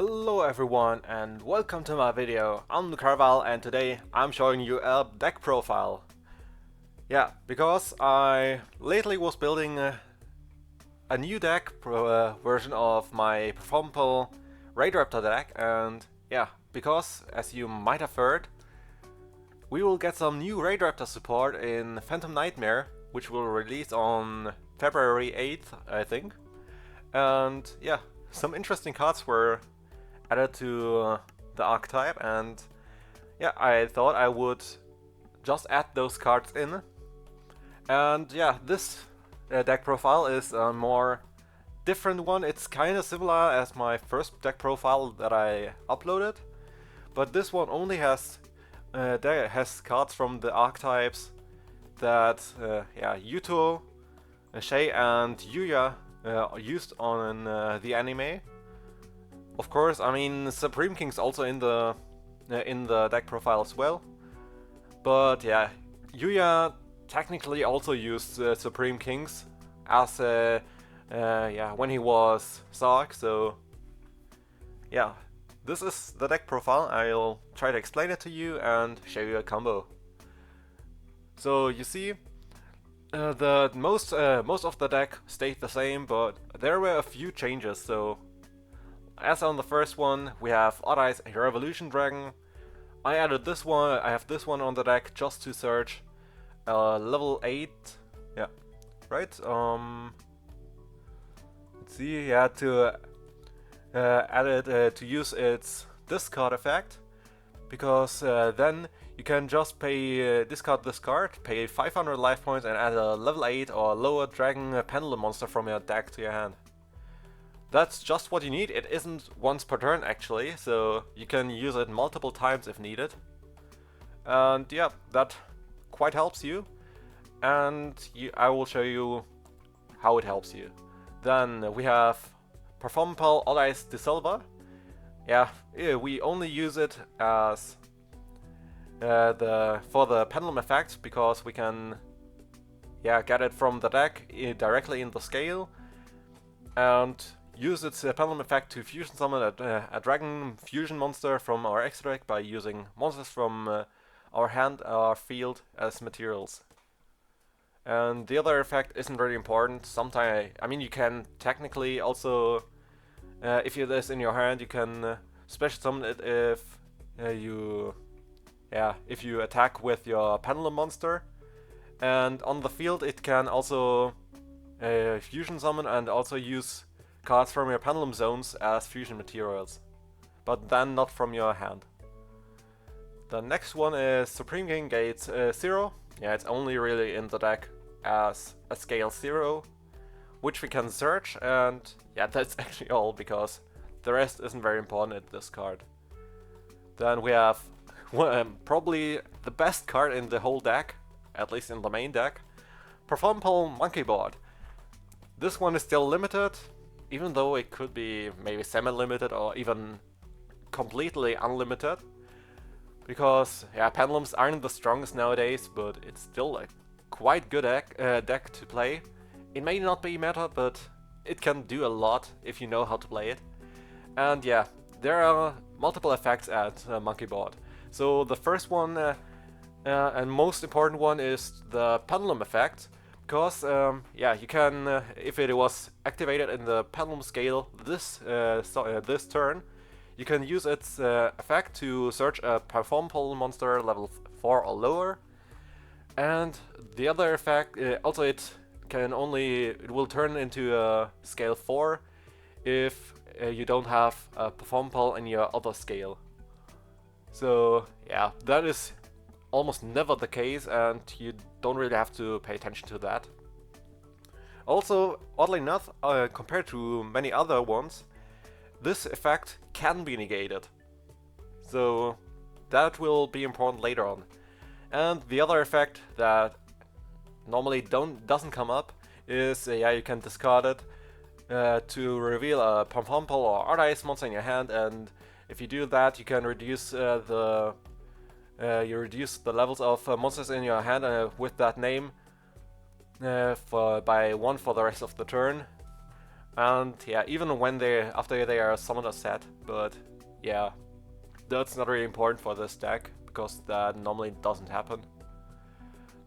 Hello everyone and welcome to my video. I'm Carval and today I'm showing you a deck profile. Yeah, because I lately was building a new deck version of my Performaraid Radeon deck, and yeah, because as you might have heard, we will get some new Radeon support in Phantom Nightmare, which will release on February 8th, I think. And yeah, some interesting cards were added to the archetype, and yeah, I thought I would just add those cards in. And yeah, this deck profile is a more different one. It's kind of similar as my first deck profile that I uploaded, but this one only has cards from the archetypes that Yuto, Shay, and Yuya used on the anime. Of course, I mean Supreme King's also in the deck profile as well, but yeah, Yuya technically also used Supreme Kings as when he was Sark. So yeah, this is the deck profile. I'll try to explain it to you and show you a combo. So you see, the most of the deck stayed the same, but there were a few changes. So as on the first one, we have Odd Eyes Revolution Dragon. I added this one. I have this one on the deck just to search level 8. Yeah, right. Let's see. Yeah, to add it to use its discard effect, because then you can just discard this card, pay 500 life points, and add a level 8 or lower dragon pendulum monster from your deck to your hand. That's just what you need. It isn't once per turn actually, so you can use it multiple times if needed. And yeah, that quite helps you. And I will show you how it helps you. Then we have Performaraid Odd Eyes de Silva. Yeah, we only use it as for the pendulum effect, because we can get it from the deck directly in the scale, and use its pendulum effect to fusion summon a dragon fusion monster from our extra deck by using monsters from our hand or field as materials. And the other effect isn't very important. Sometimes, I mean, you can technically also, if you have this in your hand, you can special summon it if you attack with your pendulum monster. And on the field, it can also fusion summon and also use cards from your pendulum zones as fusion materials, but then not from your hand. The next one is Supreme King Gates 0. Yeah, it's only really in the deck as a scale 0, which we can search, and yeah, that's actually all, because the rest isn't very important in this card. Then we have probably the best card in the whole deck, at least in the main deck, Performaraid Mainboard. This one is still limited, even though it could be maybe semi-limited or even completely unlimited, because yeah, pendulums aren't the strongest nowadays, but it's still a quite good deck to play. It may not be meta, but it can do a lot if you know how to play it. And yeah, there are multiple effects at Mainboard. So the first one and most important one is the pendulum effect. Because, you can, if it was activated in the pendulum scale this turn, you can use its effect to search a Performaraid monster level 4 or lower. And the other effect, also it will turn into a scale 4 if you don't have a Performaraid in your other scale. So yeah, that is almost never the case, and you don't really have to pay attention to that. Also, oddly enough, compared to many other ones, this effect can be negated. So that will be important later on. And the other effect that normally doesn't come up is you can discard it to reveal a Performaraid or Odd Eyes monster in your hand, and if you do that, you can reduce the levels of monsters in your hand with that name by 1 for the rest of the turn. And yeah, even when after they are summoned or set, but yeah, that's not really important for this deck, because that normally doesn't happen.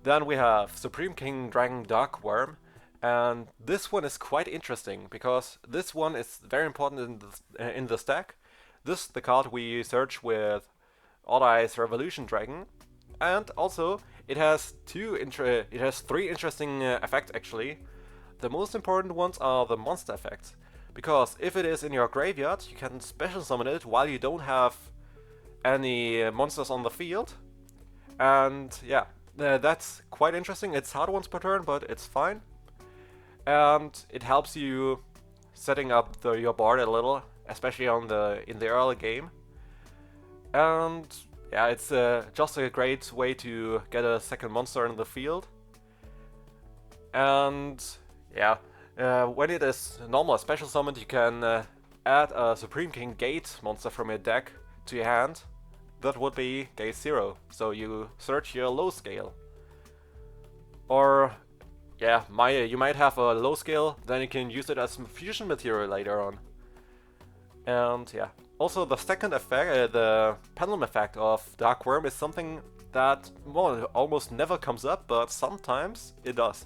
Then we have Supreme King Dragon Dark Worm, and this one is quite interesting, because this one is very important in this deck. This is the card we search with Odd Eyes Revolution Dragon, and also it has three interesting effects actually. The most important ones are the monster effects, because if it is in your graveyard, you can special summon it while you don't have any monsters on the field. And yeah, that's quite interesting. It's hard once per turn, but it's fine. And it helps you setting up your board a little, especially in the early game. And yeah, it's just a great way to get a second monster in the field. And yeah, when it is normal special summoned, you can add a Supreme King Gate monster from your deck to your hand. That would be Gate 0, so you search your low scale. Or yeah, you might have a low scale, then you can use it as fusion material later on. And yeah, also the second effect, the pendulum effect of Dark Worm, is something that almost never comes up, but sometimes it does.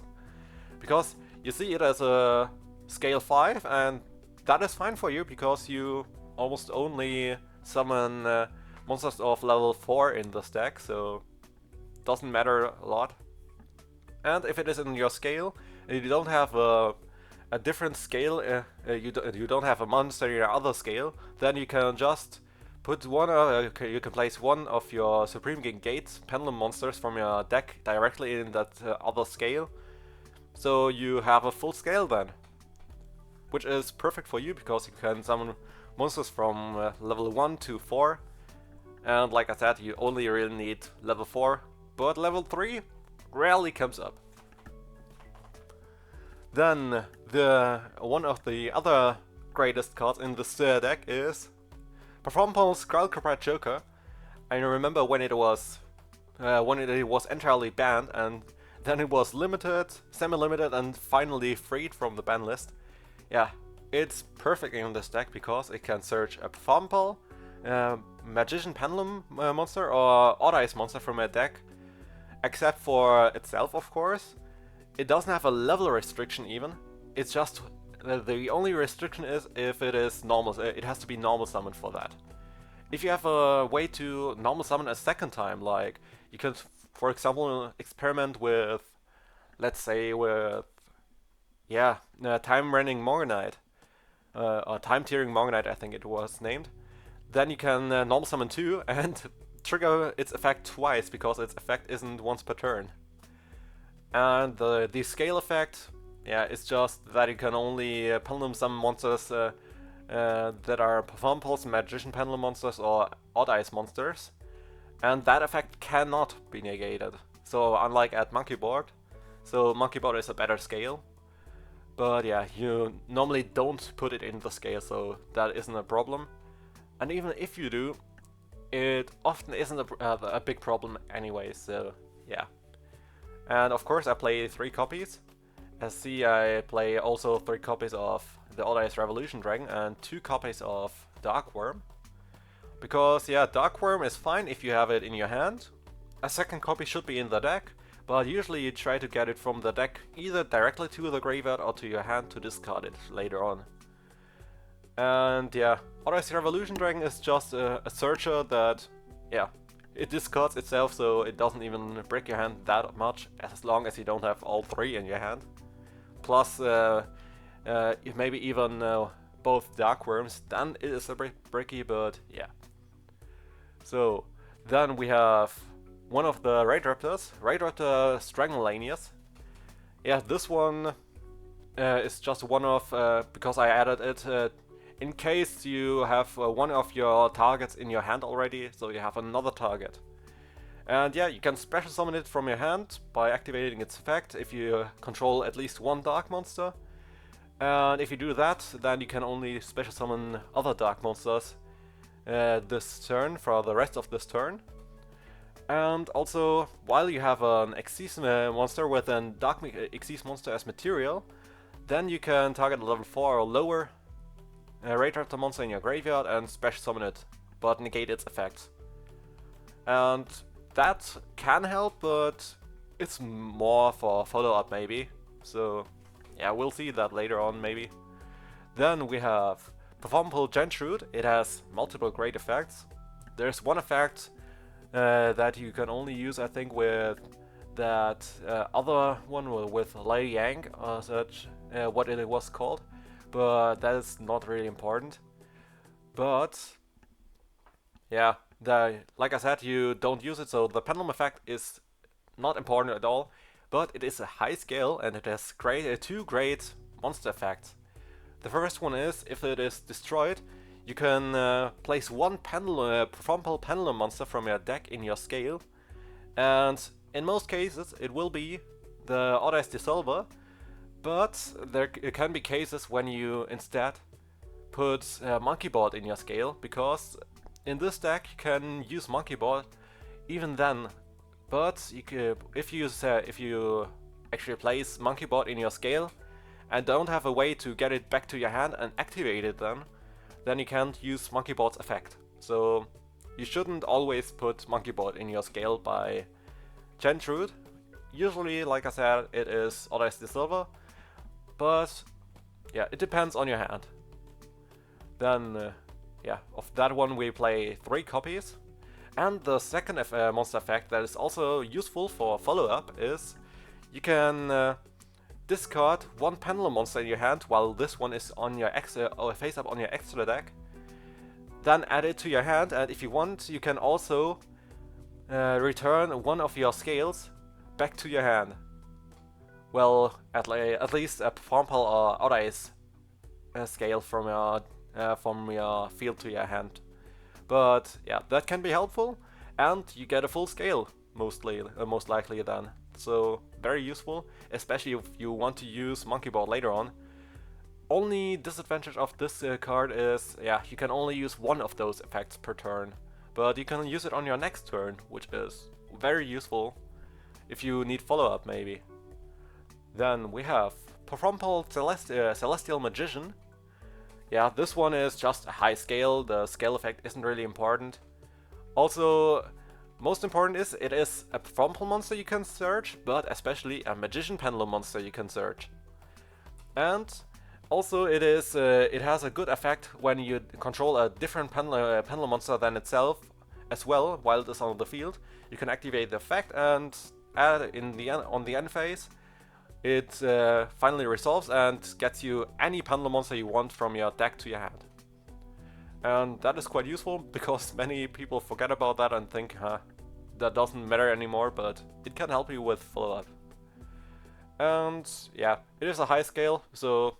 Because you see it as a scale 5, and that is fine for you, because you almost only summon monsters of level 4 in this deck, so doesn't matter a lot. And if it is in your scale, and you don't have a different scale, you don't have a monster in your other scale, then you can just put you can place one of your Supreme King Gate Pendulum monsters from your deck directly in that other scale. So you have a full scale then, which is perfect for you, because you can summon monsters from level 1 to 4. And like I said, you only really need level 4, but level 3 rarely comes up. Then one of the other greatest cards in this deck is Performaraid Skullcrab Joker. I remember when it was entirely banned, and then it was limited, semi-limited, and finally freed from the ban list. Yeah, it's perfect in this deck, because it can search a Performaraid, Magician Pendulum monster, or Odd Eyes monster from a deck. Except for itself, of course. It doesn't have a level restriction even. It's just the only restriction is if it is normal. It has to be normal summoned for that. If you have a way to normal summon a second time, like you can, for example, experiment with, let's say, time running Morganite, or time tearing Morganite, I think it was named. Then you can normal summon 2 and trigger its effect twice, because its effect isn't once per turn. And the scale effect, yeah, it's just that you can only pendulum summon monsters that are Performaraid, Magician Pendulum monsters, or Odd Eyes monsters, and that effect cannot be negated. So unlike at Mainboard, so Mainboard is a better scale, but yeah, you normally don't put it in the scale, so that isn't a problem. And even if you do, it often isn't a big problem anyway, so yeah. And of course I play 3 copies. As see, I play also 3 copies of the Odd Eyes Revolution Dragon and 2 copies of Dark Worm. Because yeah, Dark Worm is fine if you have it in your hand. A second copy should be in the deck, but usually you try to get it from the deck either directly to the graveyard or to your hand to discard it later on. And yeah, Odd Eyes Revolution Dragon is just a searcher that, yeah, it discards itself, so it doesn't even break your hand that much, as long as you don't have all 3 in your hand. Plus, maybe even both Dark Worms, then it is a bit bricky, but yeah. So, then we have one of the Raid Raptor Strangulanius. Yeah, this one is just one of, because I added it, in case you have one of your targets in your hand already, so you have another target. And yeah, you can special summon it from your hand by activating its effect if you control at least one dark monster. And if you do that, then you can only special summon other dark monsters this turn, for the rest of this turn. And also, while you have an Xyz monster with a dark Xyz monster as material, Then you can target a level 4 or lower Raid monster in your graveyard and special summon it, but negate its effects. And that can help, but it's more for follow-up maybe. So yeah, we'll see that later on maybe. Then we have Performable Gentrude. It has multiple great effects. There's one effect that you can only use, I think, with that other one with Lei Yang or such, what it was called, but that is not really important. But yeah, like I said, you don't use it, so the pendulum effect is not important at all, but it is a high scale and it has two great monster effects. The first one is, if it is destroyed, you can place one performable pendulum monster from your deck in your scale, and in most cases it will be the Odd-Eyes Dissolver, but there can be cases when you instead put Monkey Board in your scale, because in this deck you can use Monkey Board even then, but if you actually place Monkey Board in your scale and don't have a way to get it back to your hand and activate it then you can't use Monkey Board's effect. So you shouldn't always put Monkey Board in your scale by Gentrude. Usually, like I said, it is Odd-Eyes Dissolver, but yeah, it depends on your hand. Then yeah, of that one we play 3 copies. And the second monster effect that is also useful for follow-up is you can discard one pendulum monster in your hand while this one is on your face up on your extra deck. Then add it to your hand, and if you want, you can also return one of your scales back to your hand. Well, at least a Performable or Odd-Eyes scale from your field to your hand. But yeah, that can be helpful, and you get a full scale most likely then. So very useful, especially if you want to use Monkey Board later on. Only disadvantage of this card is, yeah, you can only use one of those effects per turn, but you can use it on your next turn, which is very useful if you need follow-up maybe. Then we have Performable Celestial Magician. Yeah, this one is just a high scale, the scale effect isn't really important. Also, most important is it is a performable monster you can search, but especially a Magician Pendulum monster you can search. And also it has a good effect when you control a different pendulum monster than itself as well while it is on the field. You can activate the effect and add it on the end phase. It finally resolves and gets you any pendulum monster you want from your deck to your hand. And that is quite useful, because many people forget about that and think, that doesn't matter anymore, but it can help you with follow-up. And yeah, it is a high scale, so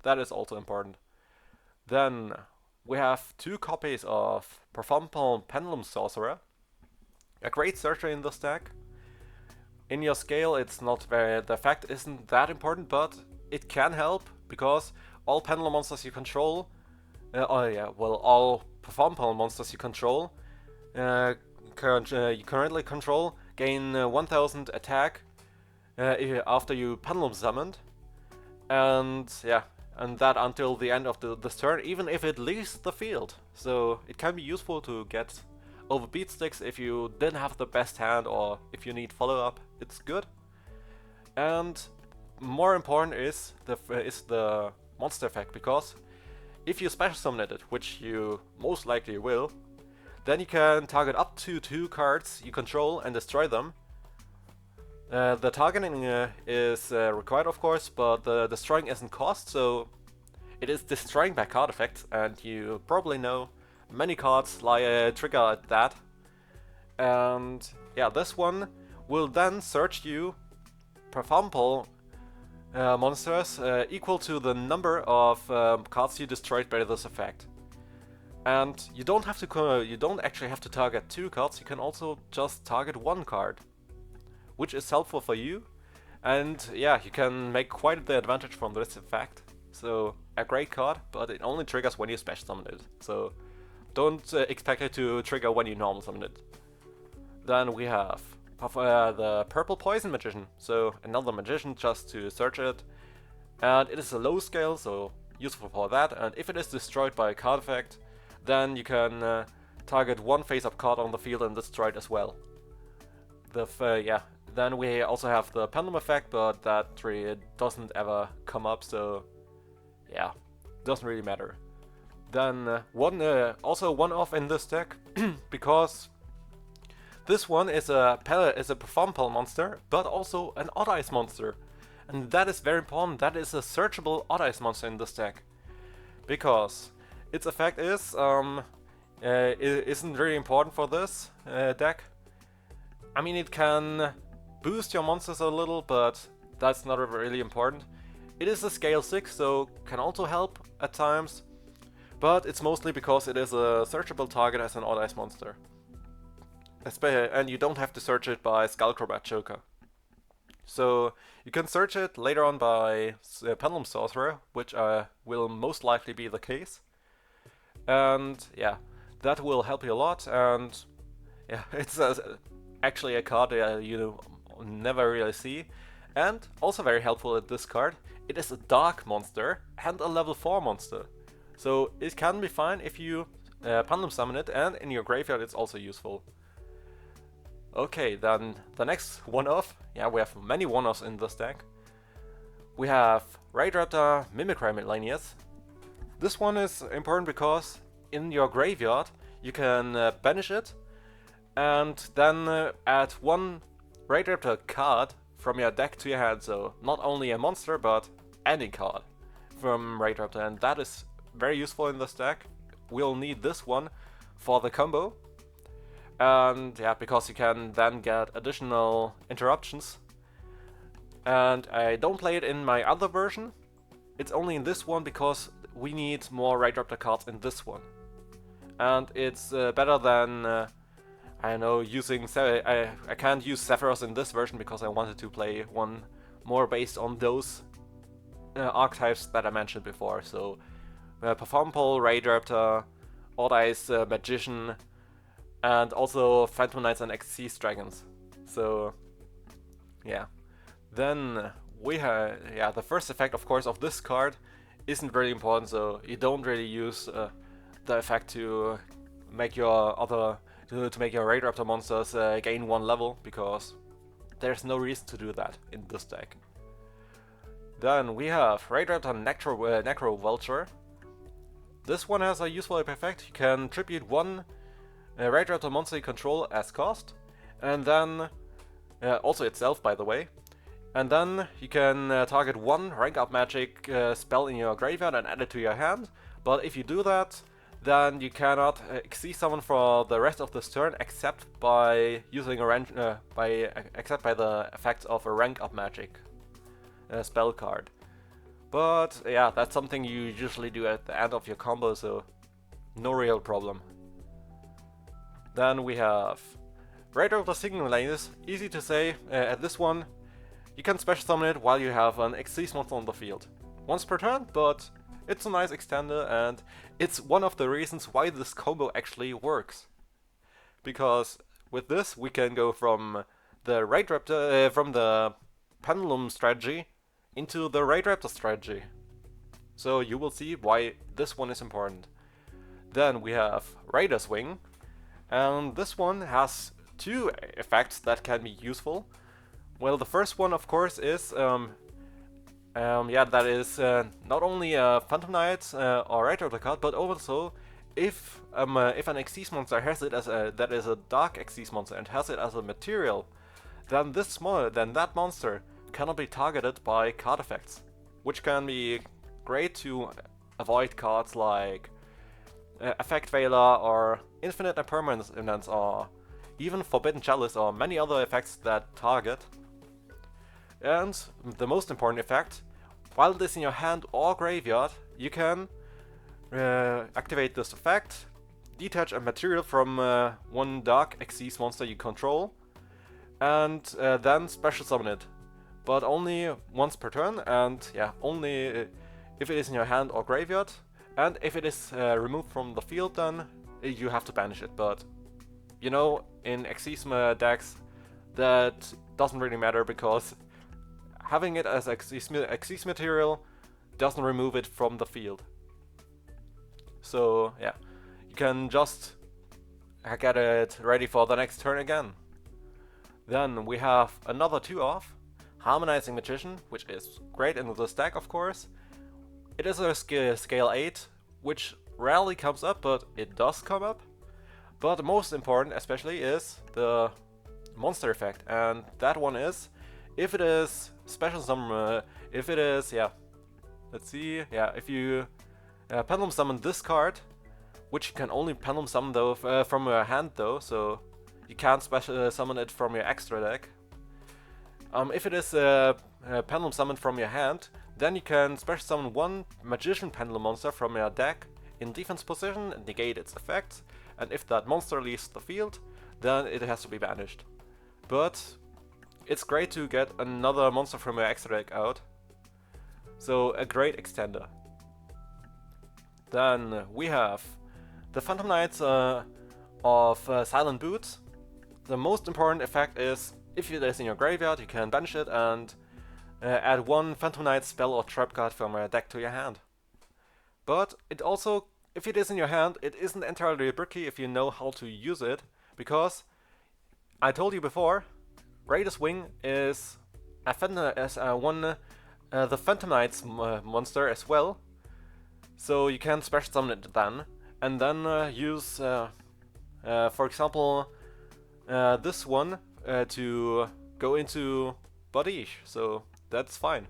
that is also important. Then we have 2 copies of Performable Pendulum Sorcerer, a great searcher in this deck. In your scale, it's not the effect isn't that important, but it can help, because all pendulum monsters you control, all performable monsters you control, you currently control, gain 1000 attack after you pendulum summoned, and yeah, and that until the end of this turn, even if it leaves the field. So it can be useful to get over beat sticks if you didn't have the best hand, or if you need follow-up, it's good. And more important is the monster effect, because if you special summon it, which you most likely will, then you can target up to 2 cards you control and destroy them. The targeting is required, of course, but the destroying isn't cost, so it is destroying by card effects, and you probably know many cards trigger at that. And yeah, this one will then search you performable monsters equal to the number of cards you destroyed by this effect. And you don't actually have to target 2 cards, you can also just target 1 card, which is helpful for you. And yeah, you can make quite the advantage from this effect. So a great card, but it only triggers when you special summon it. So don't expect it to trigger when you normal summon it. Then we have the Purple Poison Magician. So another magician just to search it. and it is a low scale, so useful for that. And if it is destroyed by a card effect, then you can target one face-up card on the field and destroy it as well. Yeah. Then we also have the pendulum effect, but that really doesn't ever come up, so yeah, doesn't really matter. Then also one off in this deck because this one is a Performaraid monster, but also an Odd Eyes monster. And that is very important. That is a searchable Odd Eyes monster in this deck. Because its effect is it isn't really important for this deck. I mean, it can boost your monsters a little, but that's not really important. It is a scale 6, so can also help at times. But it's mostly because it is a searchable target as an Odd Eyes monster. And you don't have to search it by Skullcrobat Joker. So you can search it later on by Pendulum Sorcerer, which will most likely be the case. And yeah, that will help you a lot. And yeah, it's actually a card you never really see. And also very helpful at this card, it is a dark monster and a level 4 monster. So it can be fine if you Pendulum Summon it, and in your graveyard it's also useful. Okay, then the next one-off. Yeah, we have many one-offs in this deck. We have Raidraptor Mimicry Millennius. This one is important because in your graveyard you can banish it and then add one Raidraptor card from your deck to your hand. So not only a monster, but any card from Raidraptor, and that is very useful in this deck. We'll need this one for the combo. And yeah, because you can then get additional interruptions. And I don't play it in my other version. It's only in this one because we need more Raidraptor cards in this one. And it's better than, I don't know, using... I can't use Sephiroth in this version because I wanted to play one more based on those archetypes that I mentioned before. So, Performaraid, Raidraptor, Odd Eyes Magician, and also Phantom Knights and Xyz Dragons. So, yeah. Then we have, yeah, the first effect, of course, of this card isn't really important, so you don't really use the effect to make your to make your Raidraptor monsters gain 1 level, because there's no reason to do that in this deck. Then we have Raidraptor Necro Vulture. This one has a useful effect. You can tribute one Raidraptor monster you control as cost, and then also itself, by the way. And then you can target one rank up magic spell in your graveyard and add it to your hand. But if you do that, then you cannot Xyz summon for the rest of this turn, except by using a except by the effects of a rank up magic spell card. But yeah, that's something you usually do at the end of your combo, so no real problem. Then we have Raidraptor Signal Lines. Easy to say. At this one, you can special summon it while you have an Xyz monster on the field. Once per turn, but it's a nice extender, and it's one of the reasons why this combo actually works. Because with this, we can go from the Raidraptor, from the Pendulum strategy into the Raidraptor strategy. So you will see why this one is important. Then we have Raider's Wing, and this one has 2 effects that can be useful. Well, the first one, of course, is that is not only a Phantom Knight or Raidraptor card, but also if an Xyz monster has it as that is a dark Xyz monster and has it as a material, then that monster cannot be targeted by card effects, which can be great to avoid cards like Effect Veiler or Infinite Impermanence or even Forbidden Chalice or many other effects that target. And the most important effect, while it is in your hand or graveyard, you can activate this effect, detach a material from one dark Xyz monster you control, and then special summon it. But only once per turn, and yeah, only if it is in your hand or graveyard. And if it is removed from the field, then you have to banish it. But you know, in Xyz decks, that doesn't really matter, because having it as Xyz material doesn't remove it from the field. So yeah, you can just get it ready for the next turn again. Then we have another 2-off, Harmonizing Magician, which is great in this deck of course. It is a scale 8, which rarely comes up, but it does come up. But most important especially is the monster effect, and that one is, if it is special summon, if it is, let's see, if you pendulum summon this card, which you can only pendulum summon though from your hand though, so you can't special summon it from your extra deck. If it is pendulum summoned from your hand, then you can special summon one Magician Pendulum monster from your deck in defense position and negate its effects, and if that monster leaves the field, then it has to be banished. But it's great to get another monster from your extra deck out, so a great extender. Then we have the Phantom Knights of Silent Boots. The most important effect is, if it is in your graveyard, you can banish it and add one Phantom Knight spell or trap card from your deck to your hand. But it also, if it is in your hand, it isn't entirely bricky if you know how to use it, because I told you before, Raiders Wing is the Phantom Knights monster as well, so you can special summon it then, and then use, for example, this one to go into Bodish, so that's fine.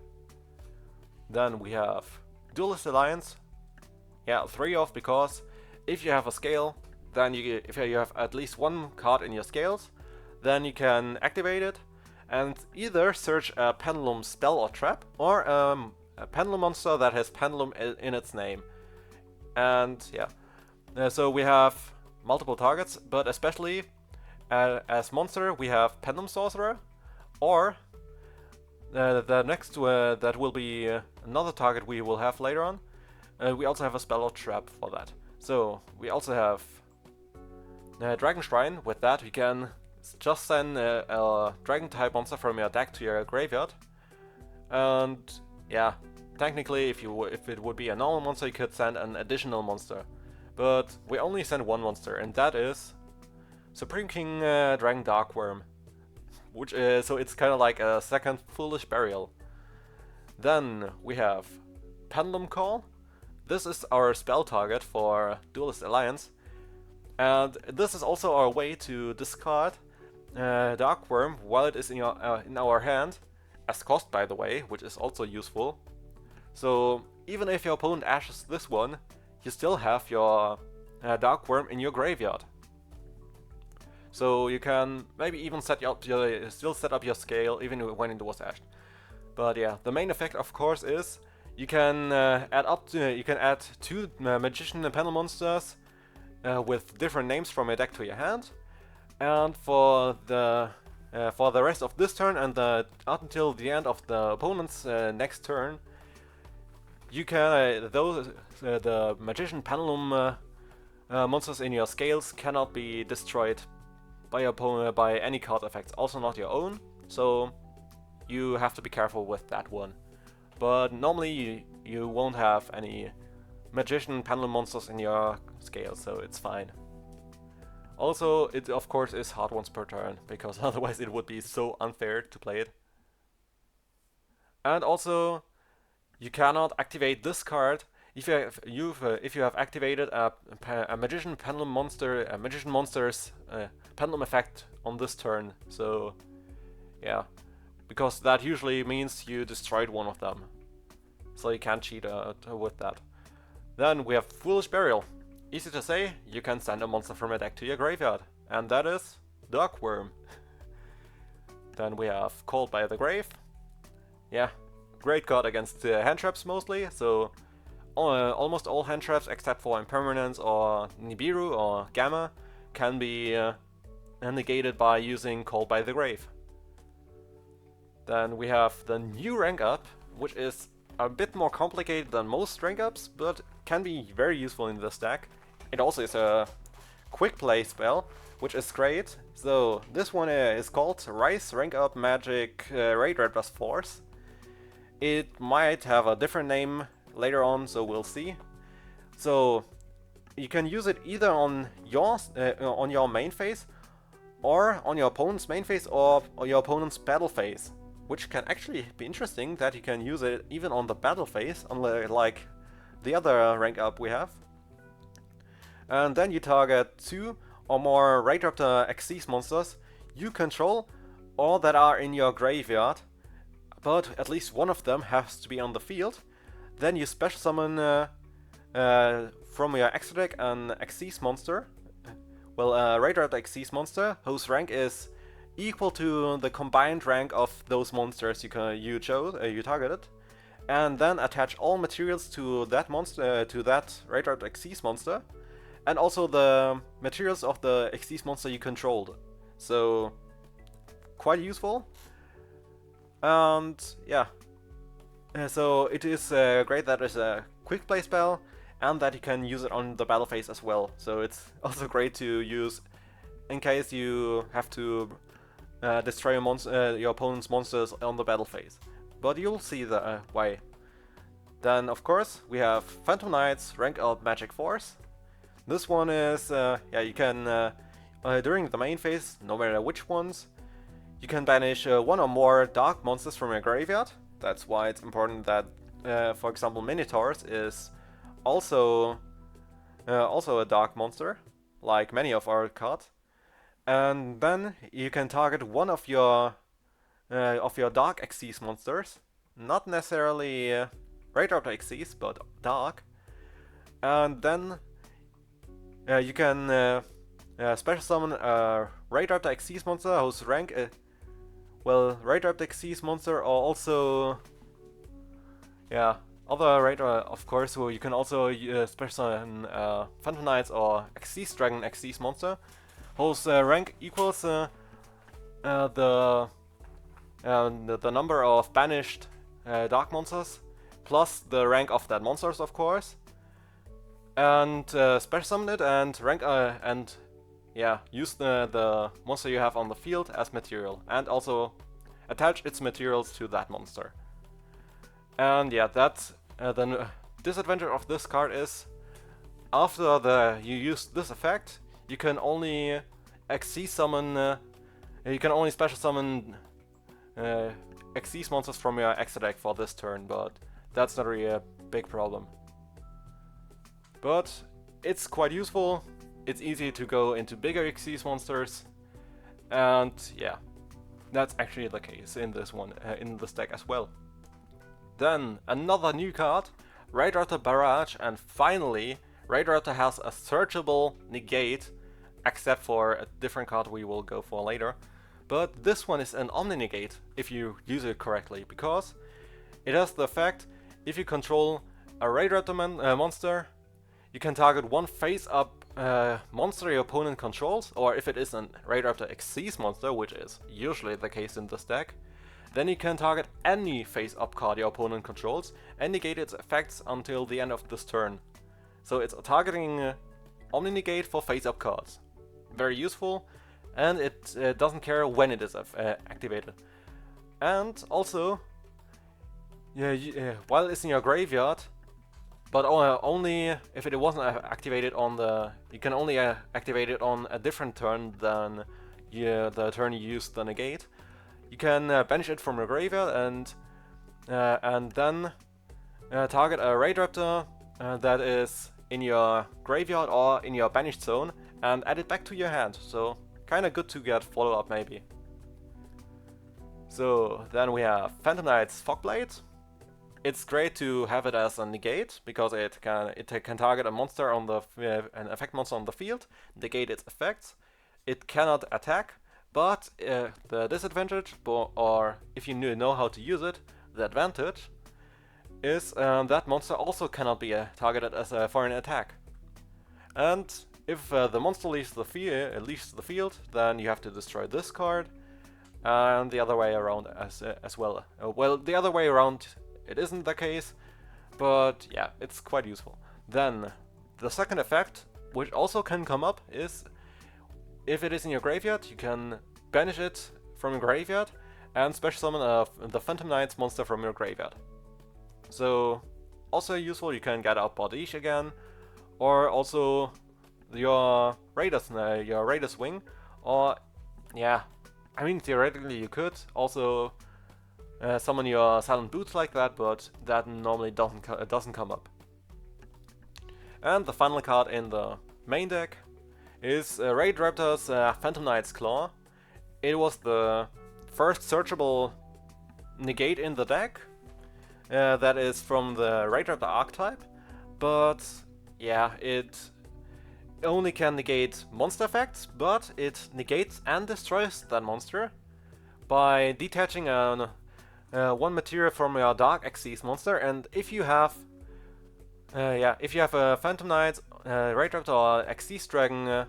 Then we have Duelist Alliance. 3-off, because if you have a scale, then if you have at least one card in your scales, then you can activate it and either search a pendulum spell or trap, or a pendulum monster that has pendulum in its name. And so we have multiple targets, but especially as monster we have Pendulum Sorcerer, or the next that will be another target we will have later on. We also have a spell or trap for that. So we also have Dragon Shrine. With that you can just send a dragon type monster from your deck to your graveyard. And technically if it would be a normal monster, you could send an additional monster. But we only send one monster, and that is Supreme King Dragon Darkworm. Which is, so it's kind of like a second Foolish Burial. Then we have Pendulum Call. This is our spell target for Duelist Alliance, and this is also our way to discard Darkworm while it is in our hand, as cost by the way, which is also useful. So even if your opponent ashes this one, you still have your Darkworm in your graveyard. So you can maybe even set up your scale even when it was ashed. But the main effect of course is you can add two Magician and Pendulum monsters with different names from your deck to your hand, and for the rest of this turn and until the end of the opponent's next turn, you can the Magician Pendulum monsters in your scales cannot be destroyed by your opponent by any card effects, also not your own. So you have to be careful with that one. But normally you won't have any Magician Pendulum monsters in your scale, so it's fine. Also, it of course is hard once per turn, because otherwise it would be so unfair to play it. And also, you cannot activate this card if you have activated a Magician Pendulum monster, a Magician monster's Pendulum effect on this turn. So because that usually means you destroyed one of them, so you can't cheat with that. Then we have Foolish Burial. Easy to say, you can send a monster from your deck to your graveyard, and that is Darkworm. Then we have Called by the Grave. Great card against hand traps mostly, so almost all hand traps except for Impermanence or Nibiru or Gamma can be negated by using Called by the Grave. Then we have the new rank up, which is a bit more complicated than most rank ups, but can be very useful in this deck. It also is a quick play spell, which is great. So this one is called Rise Rank Up Magic Raid Red Plus Force. It might have a different name later on, so we'll see. So you can use it either on your main phase, or on your opponent's main phase, or your opponent's battle phase, which can actually be interesting that you can use it even on the battle phase, unlike the other rank up we have. And then you target 2 or more Raidraptor Xyz monsters you control or that are in your graveyard, but at least one of them has to be on the field. Then you special summon from your extra deck an Xyz monster, well, a Raidraptor Xyz monster whose rank is equal to the combined rank of those monsters you targeted, and then attach all materials to that monster, to that Raidraptor Xyz monster, and also the materials of the Xyz monster you controlled. So quite useful. And yeah, so it is great that it's a quick play spell and that you can use it on the battle phase as well. So it's also great to use in case you have to destroy your opponent's monsters on the battle phase. But you'll see the why. Then of course we have Phantom Knights Rank Up Magic Force. This one is yeah, you can during the main phase, no matter which ones, you can banish one or more dark monsters from your graveyard. That's why it's important that, for example, Minotaurs is also a dark monster, like many of our cards. And then you can target one of your dark Xyz monsters, not necessarily Raidraptor Xyz, but dark. And then you can special summon a Raidraptor Xyz monster whose rank well, Raidraptor Xyz monster, or also, yeah, other Raidraptor, of course, who you can also special summon Phantom Knights or Xyz Dragon Xyz monster, whose rank equals the number of banished dark monsters, plus the rank of that monsters, of course, and special summon it and rank and yeah, use the monster you have on the field as material, and also attach its materials to that monster. And yeah, that's the disadvantage of this card is after you use this effect, you can only Xyz summon, you can only special summon Xyz monsters from your extra deck for this turn, but that's not really a big problem. But it's quite useful. It's easy to go into bigger Xyz monsters, and yeah, that's actually the case in this one, in this deck as well. Then another new card, Raidraptor Barrage, and finally Raidraptor has a searchable negate, except for a different card we will go for later. But this one is an Omni Negate if you use it correctly, because it has the effect if you control a Raidraptor monster, you can target one face-up monster your opponent controls, or if it is an Raidraptor Xyz monster, which is usually the case in this deck, then you can target any face-up card your opponent controls and negate its effects until the end of this turn. So it's targeting Omni Negate for face-up cards. Very useful, and it doesn't care when it is activated. And also, while it's in your graveyard, but only if it wasn't activated on the... You can only activate it on a different turn than the turn you used the negate. You can banish it from your graveyard and then target a Raidraptor that is in your graveyard or in your banished zone and add it back to your hand. So kinda good to get follow-up maybe. So then we have Phantom Knight's Fogblade. It's great to have it as a negate because it can target a monster on the an effect monster on the field, negate its effects. It cannot attack, but the disadvantage, or if you know how to use it, the advantage is that monster also cannot be targeted as for an attack. And if the monster leaves the field, then you have to destroy this card, and the other way around as well. Well, the other way around. It isn't the case, but yeah, it's quite useful. Then, the second effect, which also can come up, is if it is in your graveyard, you can banish it from your graveyard and special summon the Phantom Knights monster from your graveyard. So also useful, you can get out Bodish again, or also your Raiders wing, or yeah, I mean theoretically you could also summon your Silent Boots like that, but that normally doesn't come up. And the final card in the main deck is Raid Raptor's Phantom Knight's Claw. It was the first searchable negate in the deck. That is from the Raid Raptor archetype, but yeah, it only can negate monster effects, but it negates and destroys that monster by detaching one material from your Dark Xyz monster. And if you have a Phantom Knight, Raid Raptor, or Xyz Dragon,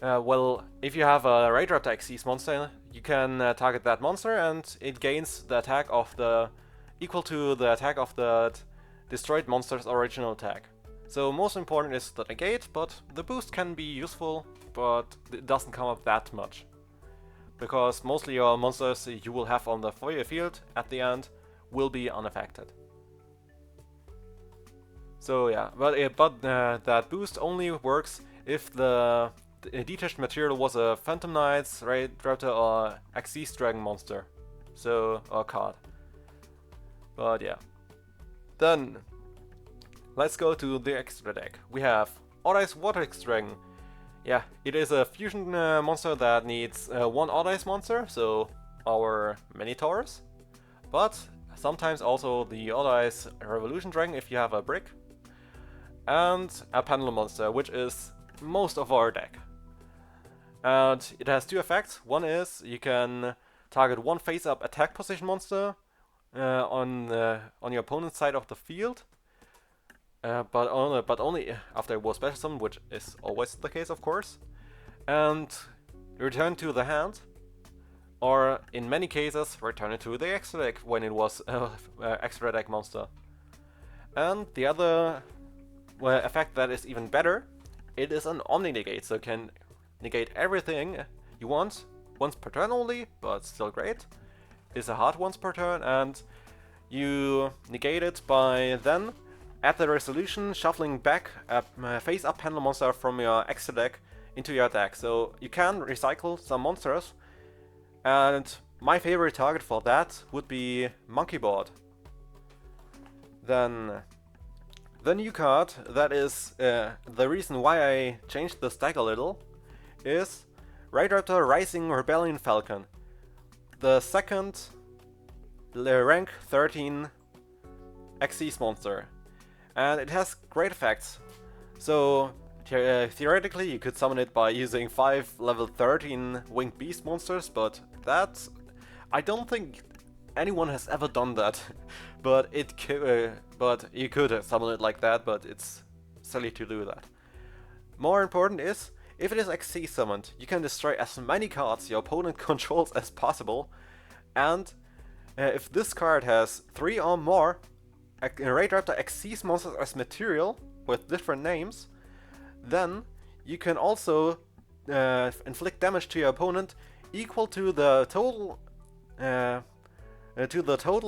well, if you have a Raid Raptor Xyz monster, you can target that monster, and it gains the attack of the equal to the attack of the destroyed monster's original attack. So most important is the negate, but the boost can be useful, but it doesn't come up that much, because mostly your monsters you will have on the field at the end will be unaffected. So yeah, but that boost only works if the detached material was a Phantom Knight, Raid Raptor, or Xyz Dragon monster, so or card. But yeah, then let's go to the extra deck. We have Odd-Eyes Vortex Dragon. Yeah, it is a fusion monster that needs one Odd-Eyes monster, so our Minotaurus, but sometimes also the Odd-Eyes Revolution Dragon if you have a brick, and a Pendulum monster, which is most of our deck. And it has two effects. One is you can target one face-up attack position monster on your opponent's side of the field, but only after it was special summoned, which is always the case, of course, and return to the hand, or in many cases return it to the extra deck when it was extra deck monster. And the other effect that is even better, it is an Omni Negate, so it can negate everything you want once per turn only, but still great. It's a hard once per turn, and you negate it by then, at the resolution, shuffling back a face-up Pendulum monster from your extra deck into your deck. So you can recycle some monsters, and my favorite target for that would be Mainboard. Then the new card that is the reason why I changed this deck a little is Raid Raptor Rising Rebellion Falcon, the second rank 13 Xyz monster, and it has great effects. So theoretically you could summon it by using 5 level 13 winged beast monsters, but I don't think anyone has ever done that. But you could summon it like that, but it's silly to do that. More important is, if it is Xyz summoned, you can destroy as many cards your opponent controls as possible, and if this card has 3 or more Raid Raptor Xyz monsters as material with different names, then you can also inflict damage to your opponent equal to the total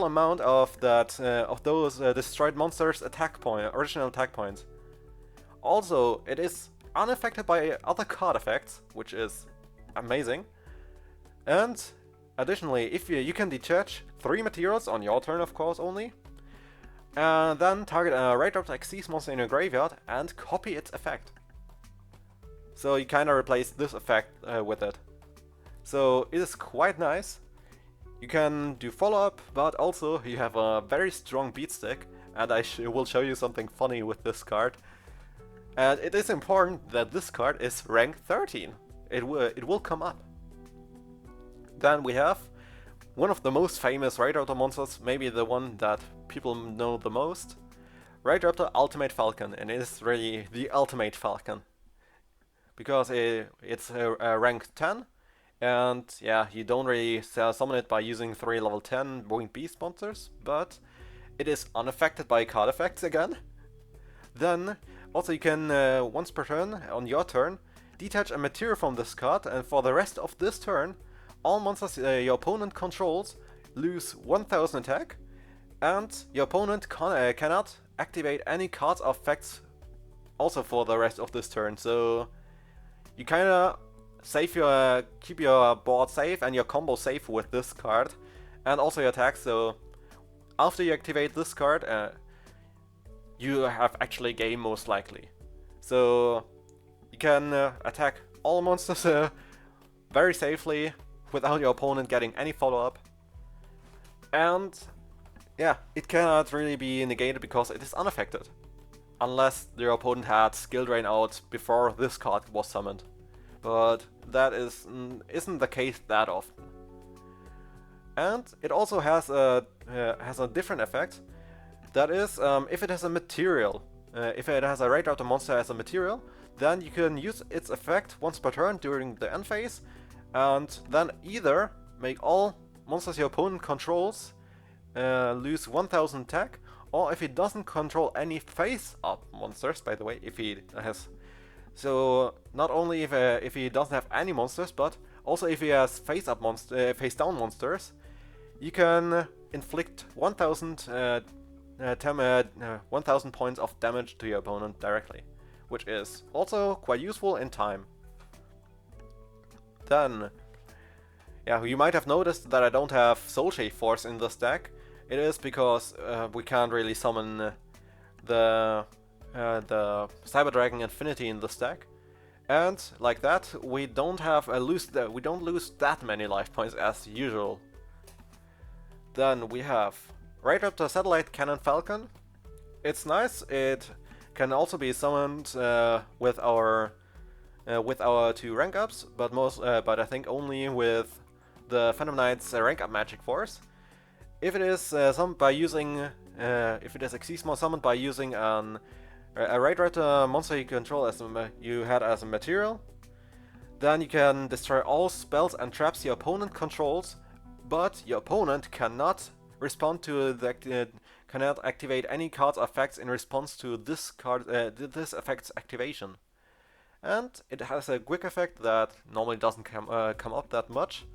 amount of those destroyed monsters' original attack points. Also, it is unaffected by other card effects, which is amazing. And additionally, if you can detach 3 materials on your turn, of course, only, and then target a Raid Raptor Xyz monster in your graveyard and copy its effect. So you kinda replace this effect with it. So it is quite nice. You can do follow-up, but also you have a very strong beat stick, and I will show you something funny with this card. And it is important that this card is rank 13. It will come up. Then we have one of the most famous Raid Raptor monsters, maybe the one that people know the most, Raid Raptor Ultimate Falcon, and it is really the ultimate Falcon. Because it's rank 10, and yeah, you don't really summon it by using 3 level 10 winged beast monsters, but it is unaffected by card effects again. Then also you can, once per turn, on your turn, detach a material from this card, and for the rest of this turn, all monsters your opponent controls lose 1000 attack, and your opponent cannot activate any cards or effects also for the rest of this turn. So you kinda keep your board safe and your combo safe with this card, and also your attack. So after you activate this card, you have actually game most likely. So you can attack all monsters very safely without your opponent getting any follow-up. And yeah, it cannot really be negated because it is unaffected. Unless your opponent had skill drain out before this card was summoned. But that isn't the case that often. And it also has a different effect. That is, if it has a material, if it has a Raidraptor monster as a material, then you can use its effect once per turn during the end phase, and then either make all monsters your opponent controls lose 1000 attack, or if he doesn't control any face-up monsters, by the way, if he has... So, not only if he doesn't have any monsters, but also if he has face-up face-down monsters, you can inflict 1000 points of damage to your opponent directly, which is also quite useful in time. Then, yeah, you might have noticed that I don't have Soul Shave Force in this deck. It is because we can't really summon the Cyber Dragon Infinity in this deck, and like that we don't lose that many life points as usual. Then we have Raidraptor Satellite Cannon Falcon. It's nice. It can also be summoned with our 2 rank ups, but I think only with the Phantom Knight's rank up Magic Force. If it is summoned by using, if it is Xyzmo summoned by using a Raidraptor monster you control as you had as a material, then you can destroy all spells and traps your opponent controls, but your opponent cannot respond to cannot activate any cards or effects in response to this this effect's activation. And it has a quick effect that normally doesn't come up that much.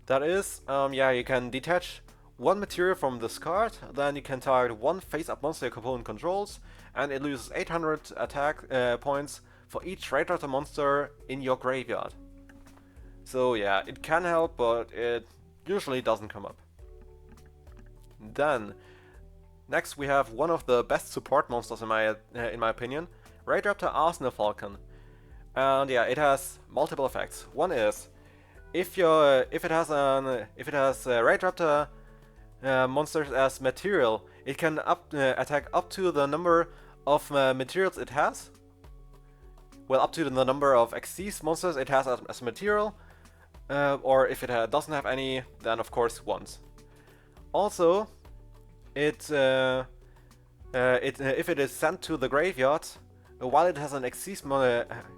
That is, yeah, you can detach one material from this card, then you can target one face-up monster your opponent controls, and it loses 800 attack points for each Raidraptor monster in your graveyard. So yeah, it can help, but it usually doesn't come up. Then, next we have one of the best support monsters in my opinion, Raidraptor Arsenal Falcon. And yeah, it has multiple effects. One is, if it has Raidraptor monsters as material, it can attack up to the number of materials it has. Well, up to the number of Xyz monsters it has as material, or if it doesn't have any, then of course once. Also, if it is sent to the graveyard while it has an Xyz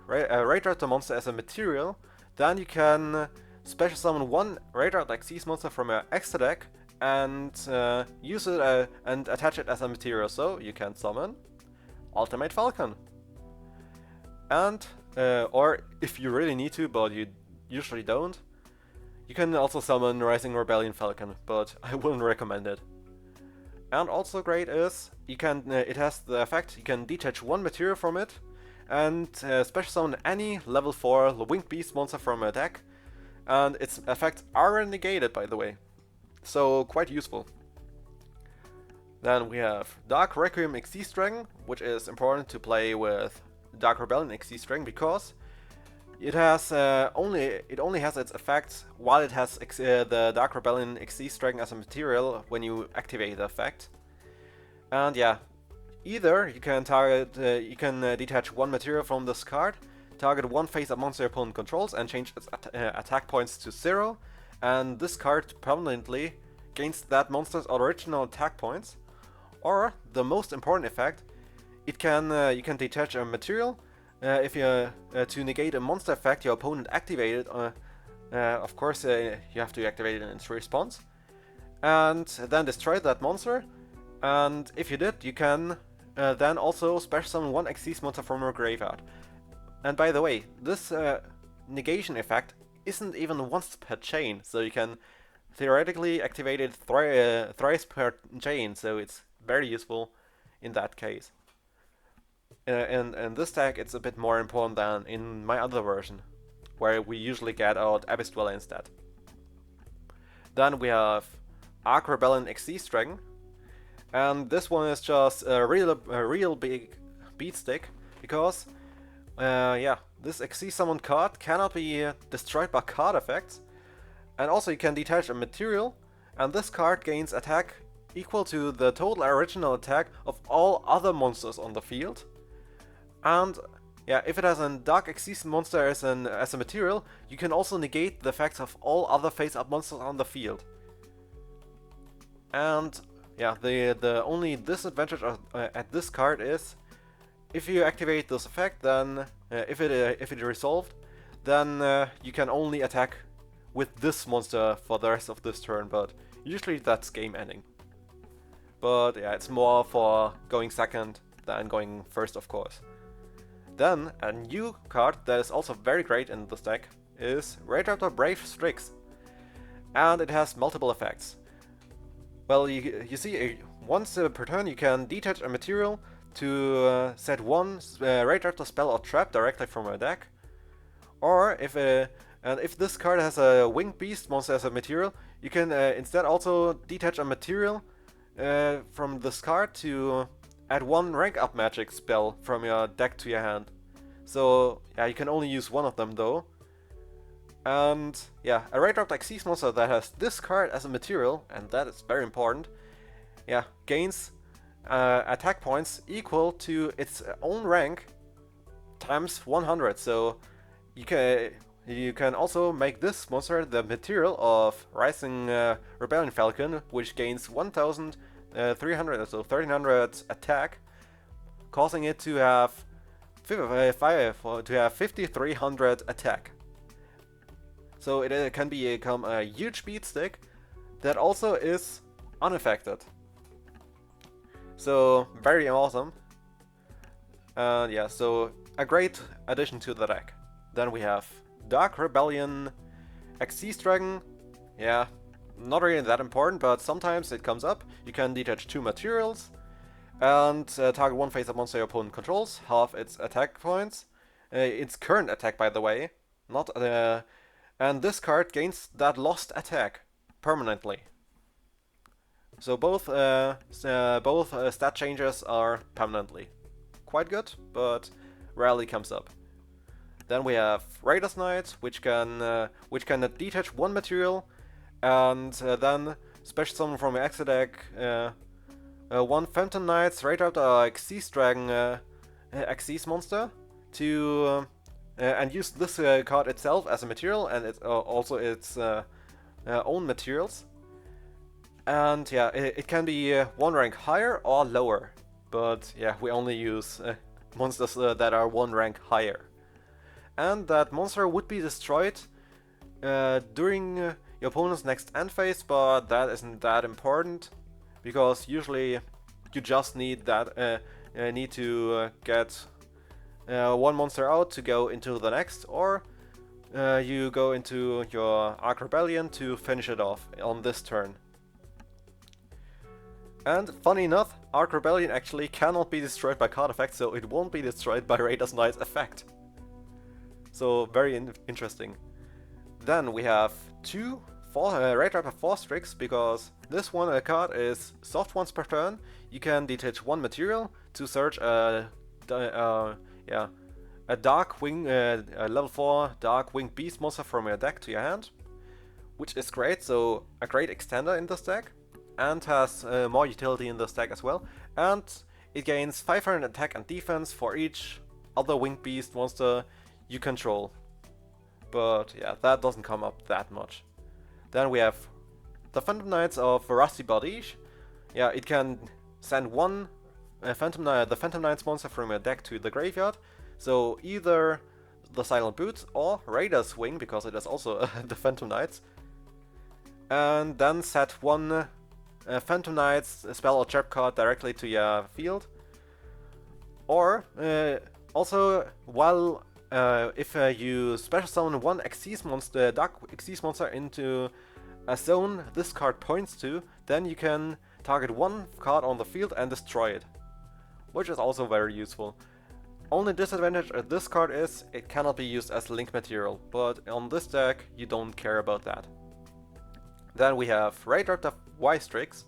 Raidraptor monster as a material, then you can special summon one Raidraptor Xyz monster from your extra deck and use it and attach it as a material. So you can summon Ultimate Falcon. And or if you really need to, but you usually don't, you can also summon Rising Rebellion Falcon, but I wouldn't recommend it. And also great is, you can it has the effect, you can detach one material from it, and special summon any level 4 Winged Beast monster from a deck, and its effects are negated, by the way. So quite useful. Then we have Dark Requiem Xyz Dragon, which is important to play with Dark Rebellion Xyz Dragon because it has only has its effects while it has the Dark Rebellion Xyz Dragon as a material when you activate the effect. And yeah, either you can detach one material from this card, target one face-up monster your opponent controls, and change its attack points to 0, and this card permanently gains that monster's original attack points. Or the most important effect, it can you can detach a material. If you to negate a monster effect your opponent activated, of course you have to activate it in its response, and then destroy that monster. And if you did, you can then also special summon one Xyz monster from your graveyard. And by the way, this negation effect isn't even once per chain, so you can theoretically activated thrice per chain, so it's very useful in that case. In this tag, it's a bit more important than in my other version, where we usually get out Abyss Dweller instead. Then we have Arc Rebellion XC Dragon, and this one is just a real big beat stick, because yeah, this XC summoned card cannot be destroyed by card effects, and also you can detach a material, and this card gains attack equal to the total original attack of all other monsters on the field. And yeah, if it has a Dark XC monster as a material, you can also negate the effects of all other face-up monsters on the field. And yeah, the only disadvantage at this card is if you activate this effect, then if it resolved, then you can only attack with this monster for the rest of this turn. But usually that's game ending. But yeah, it's more for going second than going first, of course. Then a new card that is also very great in this deck is Raidraptor Brave Strix, and it has multiple effects. Well, you see, once per turn you can detach a material to set one Raidraptor spell or trap directly from your deck, or if this card has a Winged Beast monster as a material, you can instead also detach a material from this card to add one rank up magic spell from your deck to your hand. So yeah, you can only use one of them though. And yeah, a Raidraptor XC monster that has this card as a material, and that is very important, yeah, gains attack points equal to its own rank times 100. So you can also make this monster the material of Rising Rebellion Falcon, which gains 1,300, so 1,300 attack, causing it to have 5,300 attack. So it can become a huge beat stick that also is unaffected. So very awesome. And yeah, so a great addition to the deck. Then we have Dark Rebellion XC Dragon. Yeah, not really that important, but sometimes it comes up. You can detach two materials and target one face-up monster your opponent controls, half its attack points. Its current attack, by the way, not and this card gains that lost attack permanently. So both stat changes are permanently. Quite good, but rarely comes up. Then we have Raiders Knight, which can detach one material, and then special summon from your extra deck one Phantom Knight's Raidraptor Xyz Dragon Xyz monster to and use this card itself as a material, and it's also its own materials. And yeah, it can be one rank higher or lower, but yeah, we only use monsters that are one rank higher. And that monster would be destroyed during your opponent's next end phase, but that isn't that important, because usually you just need that need to get one monster out to go into the next, or you go into your Arc Rebellion to finish it off on this turn. And funny enough, Arc Rebellion actually cannot be destroyed by card effects, so it won't be destroyed by Raiders Knight's effect. So very interesting. Then we have two Raidraptor Force Strix, because this one card is soft once per turn. You can detach one material to search a dark wing, a level 4 dark winged beast monster from your deck to your hand, which is great. So a great extender in this deck, and has more utility in this deck as well. And it gains 500 attack and defense for each other winged beast monster you control. But yeah, that doesn't come up that much. Then we have the Phantom Knights of Rusty Bardiche. Yeah, it can send one the Phantom Knights monster from your deck to the graveyard. So either the Silent Boots or Raider's Wing, because it is also the Phantom Knights. And then set one Phantom Knights spell or trap card directly to your field. Or also, while if you special summon one Xyz monster, Dark Xyz monster into a zone this card points to, then you can target one card on the field and destroy it, which is also very useful. Only disadvantage of this card is it cannot be used as link material, but on this deck you don't care about that. Then we have Raid Y-Strix.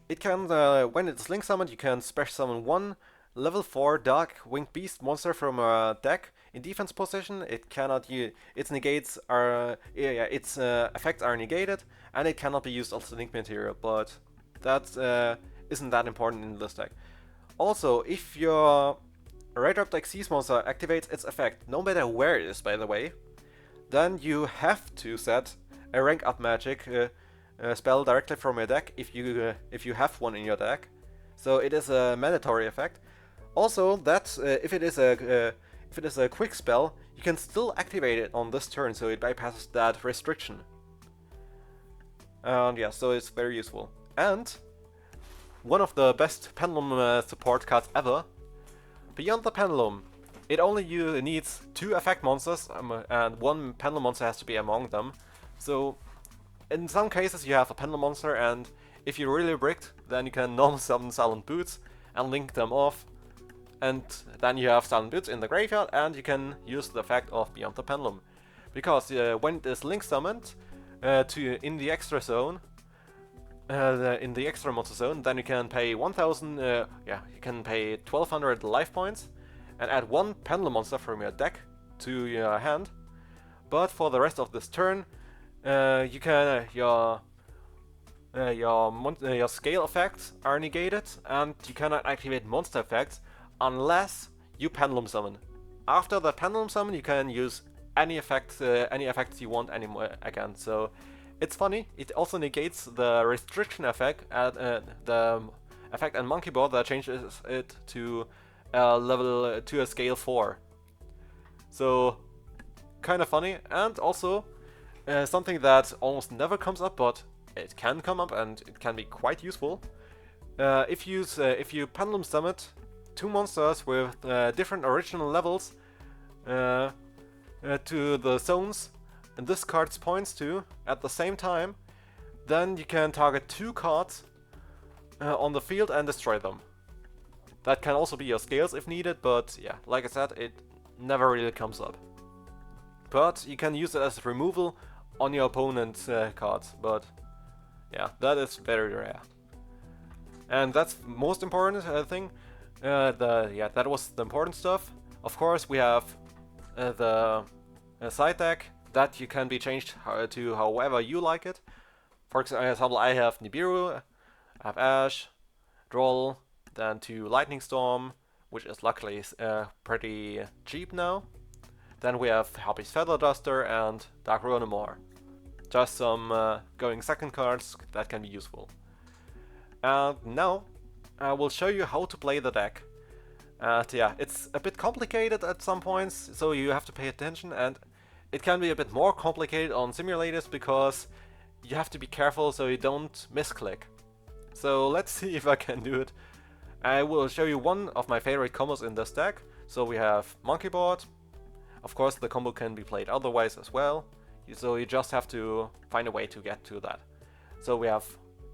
It can, when it's link summoned, you can special summon one level 4 Dark Winged Beast monster from a deck in defense position. It cannot use its negates are its effects are negated, and it cannot be used as link material. But that isn't that important in this deck. Also, if your Raid Xyz monster activates its effect, no matter where it is, by the way, then you have to set a rank up magic spell directly from your deck if you have one in your deck. So it is a mandatory effect. Also, that if it is a quick spell, you can still activate it on this turn, so it bypasses that restriction. And yeah, so it's very useful. And one of the best Pendulum support cards ever. Beyond the Pendulum, it only needs 2 effect monsters, and 1 Pendulum monster has to be among them. So in some cases you have a Pendulum monster, and if you're really bricked, then you can normal summon Silent Boots and link them off. And then you have Silent Boots in the graveyard, and you can use the effect of Beyond the Pendulum. Because when it is link summoned in the extra zone, in the extra monster zone, then you can pay 1000, you can pay 1200 life points and add 1 Pendulum monster from your deck to your hand. But for the rest of this turn, you can your scale effects are negated, and you cannot activate monster effects unless you Pendulum summon. After the Pendulum summon, you can use any effects you want anymore again. So it's funny. It also negates the restriction effect at the effect and Monkey Board that changes it to a scale 4. So kind of funny, and also something that almost never comes up, but it can come up and it can be quite useful. If you Pendulum summon 2 monsters with different original levels to the zones and this card points to at the same time, then you can target 2 cards on the field and destroy them. That can also be your scales if needed, but yeah, like I said, it never really comes up. But you can use it as removal on your opponent's cards, but yeah, that is very rare. And that's the most important thing. That was the important stuff. Of course, we have the side deck that you can be changed to however you like it. For example, I have Nibiru, I have Ash, Droll, then 2 Lightning Storm, which is luckily pretty cheap now. Then we have Harpy's Feather Duster and Dark Ruinamore. Just some going second cards that can be useful. And now I will show you how to play the deck. Yeah, it's a bit complicated at some points, so you have to pay attention, and it can be a bit more complicated on simulators because you have to be careful so you don't misclick. So let's see if I can do it. I will show you one of my favorite combos in this deck. So we have Monkey Board. Of course, the combo can be played otherwise as well, so you just have to find a way to get to that. So we have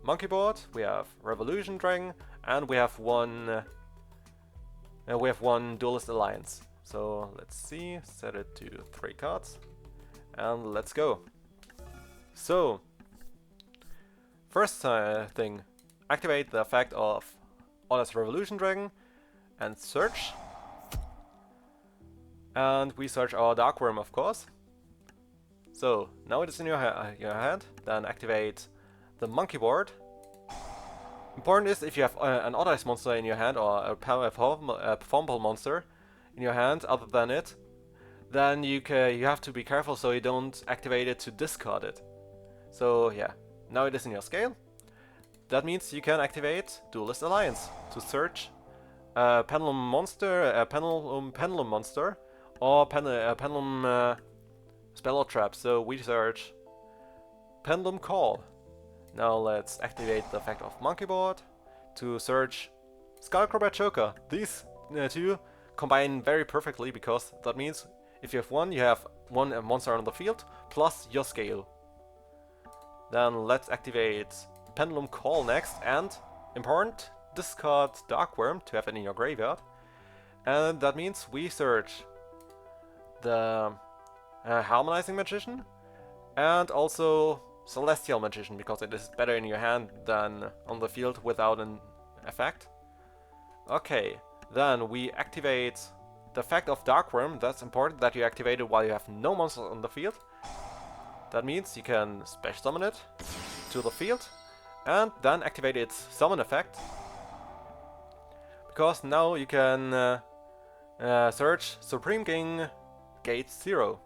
Monkey Board, we have Revolution Dragon, and we have one Duelist Alliance. So let's see, set it to 3 cards, and let's go. So first thing, activate the effect of Honest Revolution Dragon and search. And we search our Dark Worm, of course. So now it is in your hand. Then activate the Monkey Board. Important is if you have an authorized monster in your hand or a performable monster in your hand other than it, then you have to be careful so you don't activate it to discard it. So yeah, now it is in your scale. That means you can activate Duelist Alliance to search a Pendulum monster, a Pendulum monster, or Pendulum spell or trap. So we search Pendulum Call. Now let's activate the effect of Monkey Board to search Skullcrowbat Choker. These two combine very perfectly because that means if you have one, you have one monster on the field plus your scale. Then let's activate Pendulum Call next, and important, discard Darkworm to have it in your graveyard. And that means we search the Harmonizing Magician and also Celestial Magician, because it is better in your hand than on the field without an effect. Okay, then we activate the effect of Darkworm. That's important that you activate it while you have no monsters on the field. That means you can special summon it to the field and then activate its summon effect. Because now you can search Supreme King Gate 0.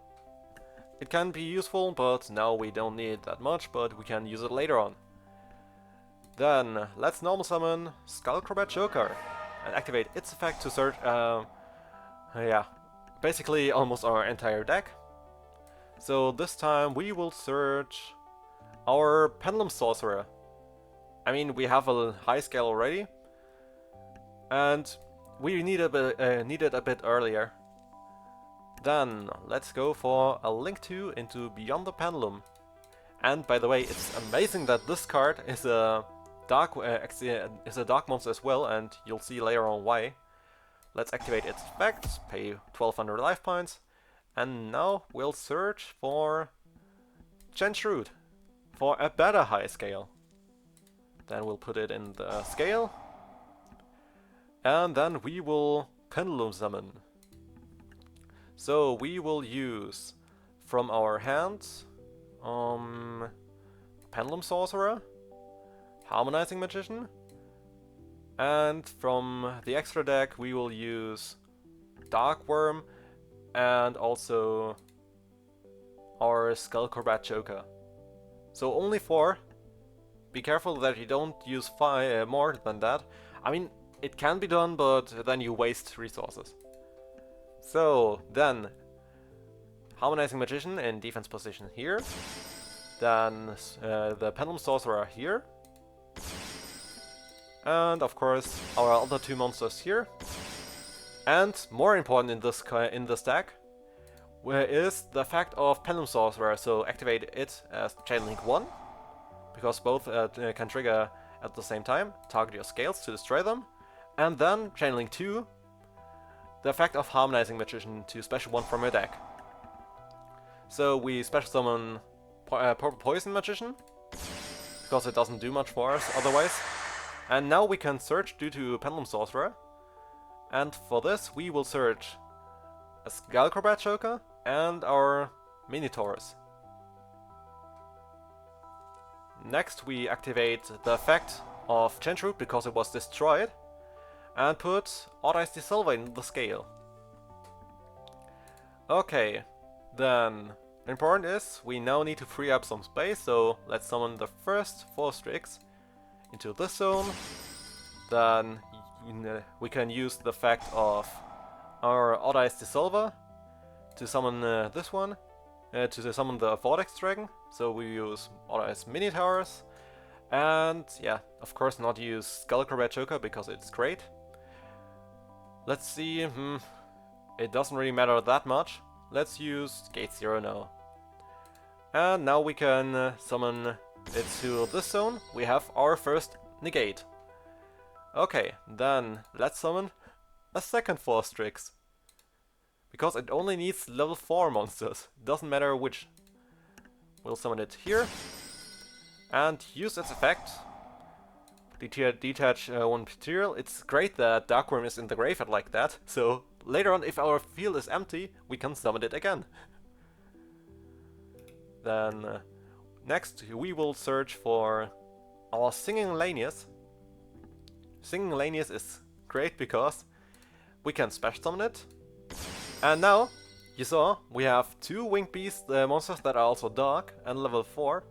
It can be useful, but now we don't need it that much, but we can use it later on. Then let's normal summon Skullcrobat Joker and activate its effect to search, yeah, basically almost our entire deck. So this time we will search our Pendulum Sorcerer. I mean, we have a high scale already, and we need it a bit earlier. Then let's go for a Link 2 into Beyond the Pendulum. And by the way, it's amazing that this card is a dark monster as well, and you'll see later on why. Let's activate its effects, pay 1200 life points, and now we'll search for Gentrude for a better high scale. Then we'll put it in the scale, and then we will Pendulum Summon. So we will use from our hands Pendulum Sorcerer, Harmonizing Magician, and from the extra deck we will use Darkworm and also our Skullcrobat Joker. So only 4. Be careful that you don't use 5 more than that. I mean, it can be done, but then you waste resources. So then, Harmonizing Magician in defense position here. Then the Pendulum Sorcerer here. And of course our other 2 monsters here. And more important in this deck is the effect of Pendulum Sorcerer. So activate it as Chain Link 1, because both can trigger at the same time. Target your scales to destroy them. And then Chain Link 2, the effect of Harmonizing Magician to special 1 from your deck. So we special summon Purple Poison Magician, because it doesn't do much for us otherwise. And now we can search due to Pendulum Sorcerer. And for this we will search a Skullcrobat Joker and our Minotaurus. Next we activate the effect of Gentrude because it was destroyed, and put Audice de Silva in the scale. Okay, then important is we now need to free up some space, so let's summon the first 4 Strix into this zone. Then we can use the effect of our Audice de Silva to summon this one, to summon the Vortex Dragon. So we use Audice Minotaurus, and yeah, of course not use Skullcrobat Joker because it's great. Let's see, it doesn't really matter that much. Let's use Gate 0 now. And now we can summon it to this zone. We have our first negate. Okay, then let's summon a second 4 Strix. Because it only needs level 4 monsters. Doesn't matter which. We'll summon it here. And use its effect. Detach 1 material. It's great that Darkworm is in the graveyard like that, so later on if our field is empty, we can summon it again. Then next we will search for our Singing Lanius. Singing Lanius is great because we can special summon it. And now, you saw, we have 2 Winged Beast monsters that are also dark and level 4.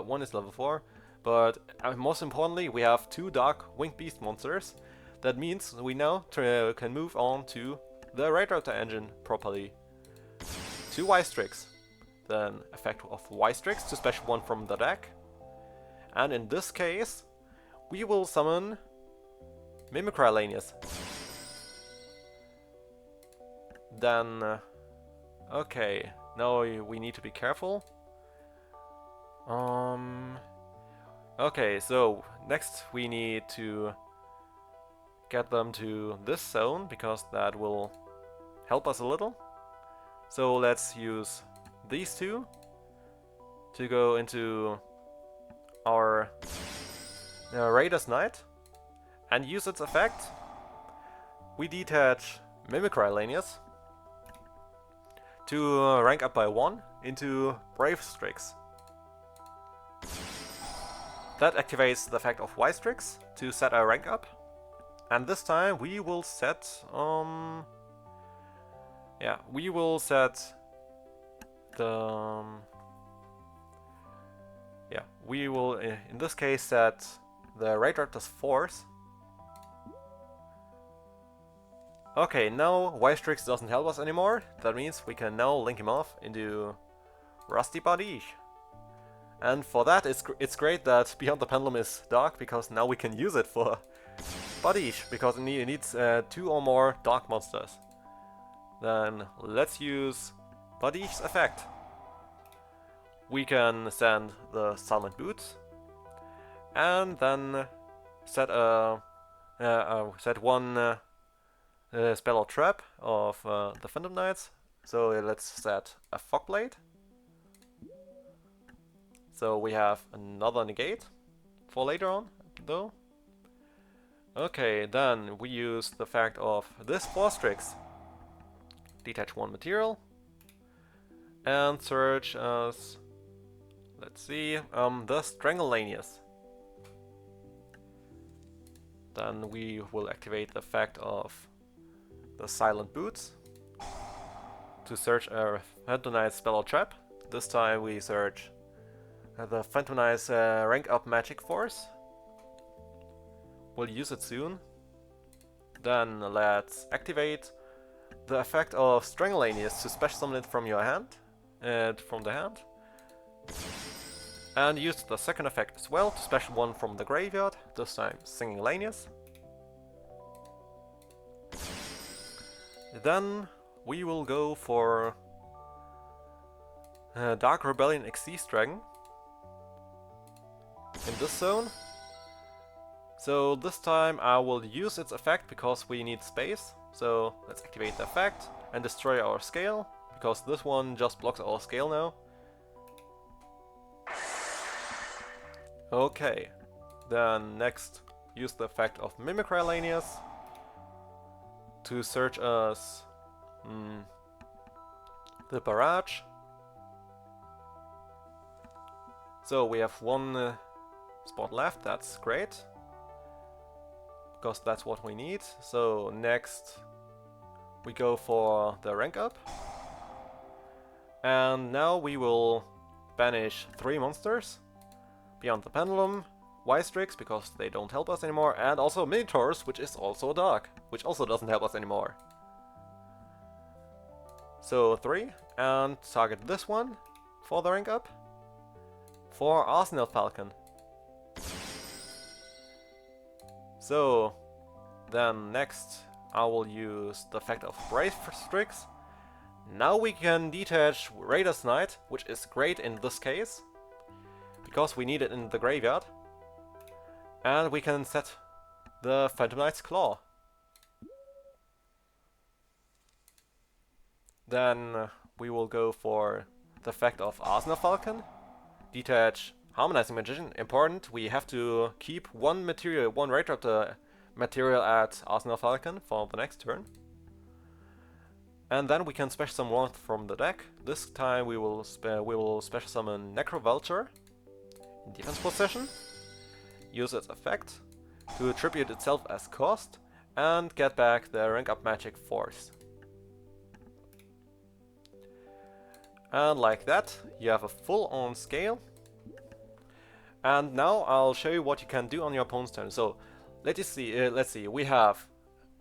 One is level 4. But most importantly, we have 2 dark Winged Beast monsters. That means we now can move on to the Raid engine properly. 2 Y-Strix. Then effect of Y-Strix to special 1 from the deck. And in this case, we will summon Mimicry Lanius. Then, okay, now we need to be careful. Okay, so next we need to get them to this zone, because that will help us a little. So let's use these two to go into our Raider's Knight and use its effect. We detach Mimicry Lanius to rank up by 1 into Brave Strix. That activates the effect of Y-Strix to set our rank up. And this time we will set we will in this case set the Raid Raptor's Force. Okay, now Y-Strix doesn't help us anymore. That means we can now link him off into Rusty Body. And for that, it's great that Beyond the Pendulum is dark, because now we can use it for Badish, because it needs 2 or more dark monsters. Then let's use Badish's effect. We can send the Silent Boots, and then set one spell or trap of the Phantom Knights. So let's set a Fogblade. So we have another negate for later on, though. Okay, then we use the fact of this Forstrix. Detach 1 material and search as, let's see, the Stranglelanius. Then we will activate the effect of the Silent Boots to search a Phantom Knight spell or trap. This time we search the Phantom Knight's rank up magic force. We'll use it soon. Then let's activate the effect of Stranglelanius to special summon it from your hand, from the hand. And use the second effect as well to special one from the graveyard, this time Singing Lanius. Then we will go for Dark Rebellion Xyz Dragon in this zone. So this time I will use its effect because we need space. So let's activate the effect and destroy our scale, because this one just blocks our scale now. Okay, then next use the effect of Mimicry Lanius to search us the barrage. So we have one spot left, that's great, because that's what we need. So next we go for the rank up, and now we will banish 3 monsters: Beyond the Pendulum, Y-Strix, because they don't help us anymore, and also Minotaurs, which is also dark, which also doesn't help us anymore. So 3, and target this one for the rank up, for Arsenal Falcon. So then next I will use the effect of Brave Strix. Now we can detach Raider's Knight, which is great in this case, because we need it in the graveyard. And we can set the Phantom Knight's Claw. Then we will go for the effect of Arsenal Falcon. Detach Harmonizing Magician. Important, we have to keep one Raid Raptor material at Arsenal Falcon for the next turn. And then we can special summon one from the deck. This time we will special summon Necro Vulture in defense position. Use its effect to attribute itself as cost and get back the rank up magic force. And like that, you have a full-on scale. And now I'll show you what you can do on your opponent's turn. So let's see. We have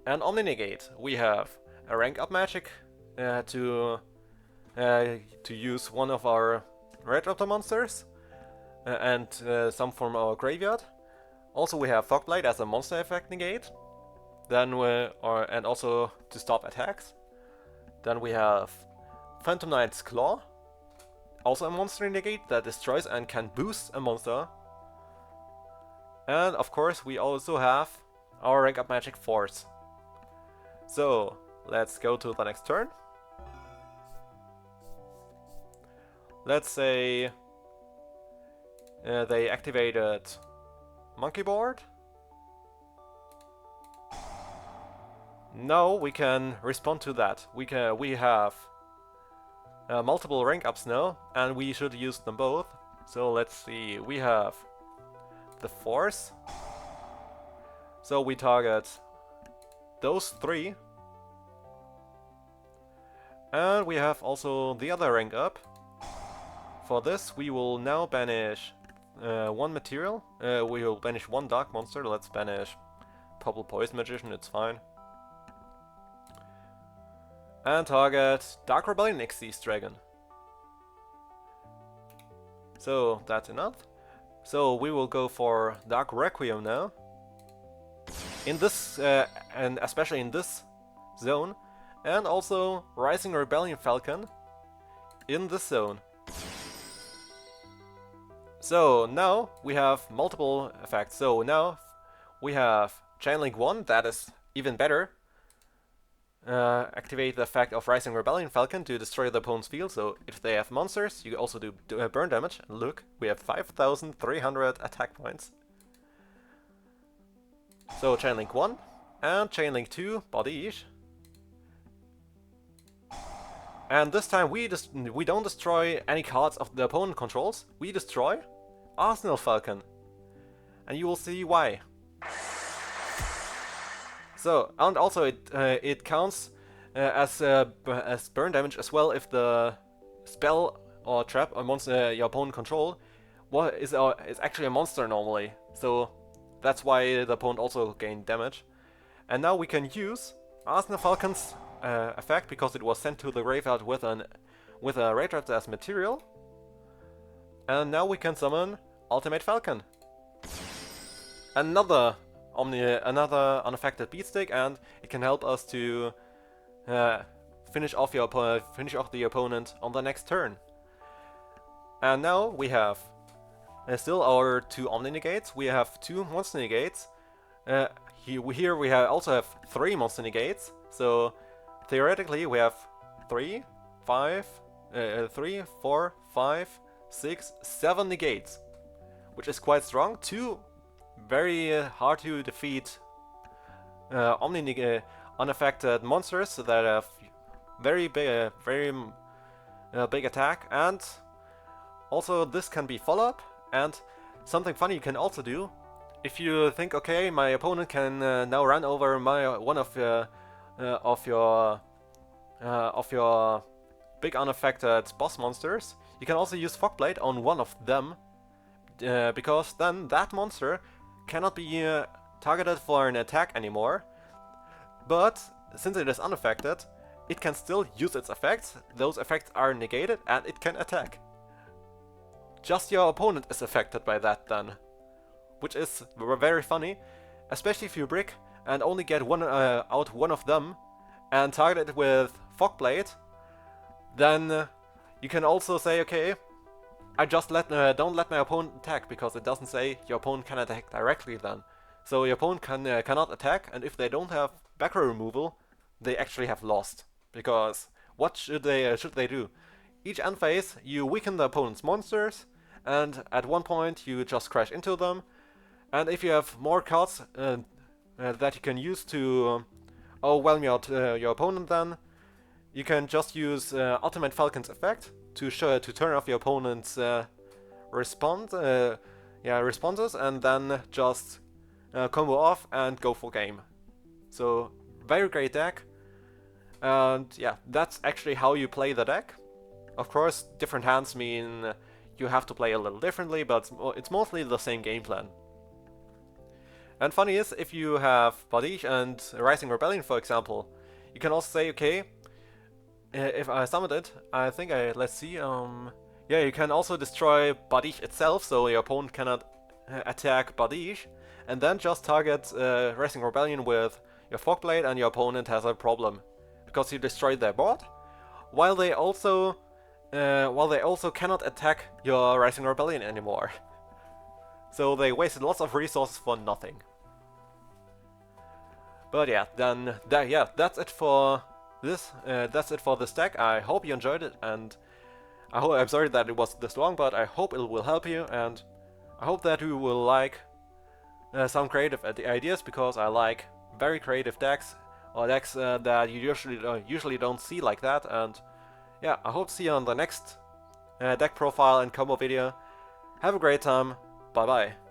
an Omni Negate. We have a rank up magic to use one of our Red Raptor monsters and some from our graveyard. Also, we have Fogblade as a monster effect negate. Then and also to stop attacks. Then we have Phantom Knight's Claw. also a monster negate that destroys and can boost a monster. And of course we also have our rank up magic Force. So let's go to the next turn. Let's say they activated Mainboard. Now we can respond to that. We have multiple rank ups now, and we should use them both. So let's see. We have the Force. So we target those three. And we have also the other rank up. For this we will now banish one material. We will banish one dark monster. Let's banish Purple Poison Magician, it's fine. And target Dark Rebellion Xyz Dragon. So that's enough. So we will go for Dark Requiem now. In this, and especially in this zone. And also Rising Rebellion Falcon in this zone. So now we have multiple effects. So now we have Chain Link 1, that is even better. Activate the effect of Rising Rebellion Falcon to destroy the opponent's field. So if they have monsters, you also do burn damage. And look, we have 5,300 attack points. So Chain Link 1 and Chain Link 2, Bodish. And this time we don't destroy any cards of the opponent controls. We destroy Arsenal Falcon. And you will see why. So, and also it counts as burn damage as well if the spell or trap or monster your opponent control is actually a monster normally. So that's why the opponent also gained damage. And now we can use Arsenal Falcon's effect because it was sent to the graveyard with a RipJaws as material. And now we can summon Ultimate Falcon. Another unaffected beatstick, and it can help us to finish off the opponent on the next turn. And now we have still our 2 Omni Negates. We have 2 Monster Negates. Here we also have 3 Monster Negates. So theoretically we have 3, 4, 5, 6, 7 Negates, which is quite strong. 2 very hard to defeat unaffected monsters that have very big attack, and also this can be follow-up. And something funny you can also do, if you think, okay, my opponent can now run over one of your big unaffected boss monsters, you can also use Fogblade on one of them, because then that monster cannot be targeted for an attack anymore. But since it is unaffected, it can still use its effects. Those effects are negated and it can attack. Just your opponent is affected by that then, which is very funny, especially if you brick and only get one of them and target it with Fogblade. Then you can also say, okay, I just don't let my opponent attack, because it doesn't say your opponent can attack directly then. So your opponent cannot attack, and if they don't have back row removal, they actually have lost. Because what should they do? Each end phase you weaken the opponent's monsters, and at one point you just crash into them. And if you have more cards that you can use to overwhelm your opponent, then you can just use Ultimate Falcon's effect to turn off your opponent's responses, and then just combo off and go for game. So very great deck, and yeah, that's actually how you play the deck. Of course, different hands mean you have to play a little differently, but it's mostly the same game plan. And funny is, if you have Badish and Rising Rebellion, for example, you can also say, okay, if I summoned it, I think let's see, yeah, you can also destroy Badish itself, so your opponent cannot attack Badish, and then just target Rising Rebellion with your Fogblade, and your opponent has a problem, because you destroyed their board, while they also while they also cannot attack your Rising Rebellion anymore. So they wasted lots of resources for nothing. But yeah, then that's it for this. That's it for this deck. I hope you enjoyed it, and I'm sorry that it was this long, but I hope it will help you, and I hope that you will like some creative ideas, because I like very creative decks, or decks that you usually don't see like that. And yeah, I hope to see you on the next deck profile and combo video. Have a great time. Bye bye.